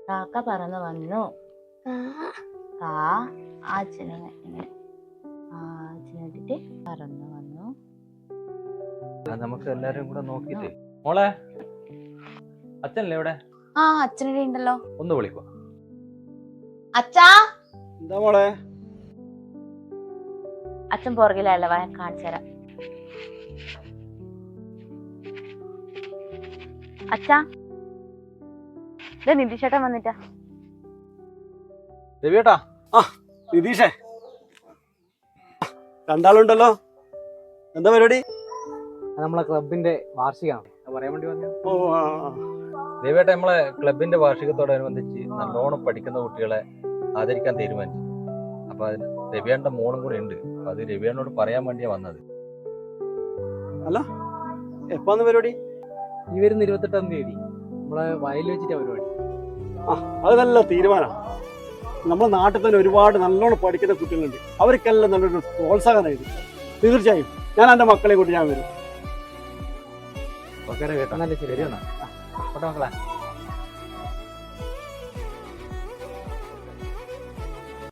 കാക്ക പറന്നു വന്നു. കാ അച്ഛനെ അച്ഛനിട്ടിട്ട് പറന്നു വന്നു. നമുക്ക് എല്ലാരും കൂടെ നോക്കിട്ട് മോളെ അച്ഛനല്ലേ ഇവിടെ? ആ അച്ഛനിടെ ഉണ്ടല്ലോ. ഒന്ന് വിളിക്കോ. അച്ഛാ എന്താ മോളെ? അച്ഛൻ പുറകിലല്ല, വാ കാണിച്ചു തരാം. അച്ഛാ നിതീഷേട്ടൻ വന്നിട്ടാ. രവിയേട്ടാ. നിതീഷേ, രണ്ടാളുണ്ടല്ലോ. എന്താ പരിപാടി? നമ്മളെ ക്ലബിന്റെ വാർഷികമാണ്, പറയാൻ വേണ്ടി വന്നു. രവിയേട്ട നമ്മളെ ക്ലബിന്റെ വാർഷികത്തോടനുബന്ധിച്ച് നല്ലോണം പഠിക്കുന്ന കുട്ടികളെ ആദരിക്കാൻ തീരുമാനിച്ചു. അപ്പൊ അതിന് രവിയേട്ടന്റെ മോളും കൂടെ ഉണ്ട്. അപ്പൊ അത് രവിയേട്ടനോട് പറയാൻ വേണ്ടിയാ വന്നത്. അല്ല, എപ്പാന്ന് പരിപാടി? ഈ വരുന്ന 28-ാം തീയതി നമ്മളെ വയലിൽ വെച്ചിട്ടാ പരിപാടി. അത് നല്ല തീരുമാനമാണ്. നമ്മുടെ നാട്ടിൽ തന്നെ ഒരുപാട് നല്ലോണം പഠിക്കുന്ന കുട്ടികളുണ്ട്. അവർക്കെല്ലാം നല്ലൊരു പ്രോത്സാഹനമായിരുന്നു. തീർച്ചയായും ഞാൻ എൻ്റെ മക്കളെ കൂട്ടി ഞാൻ വരും. ഓക്കെ രവിയേട്ടാ. നല്ല ശരി. മക്കളെ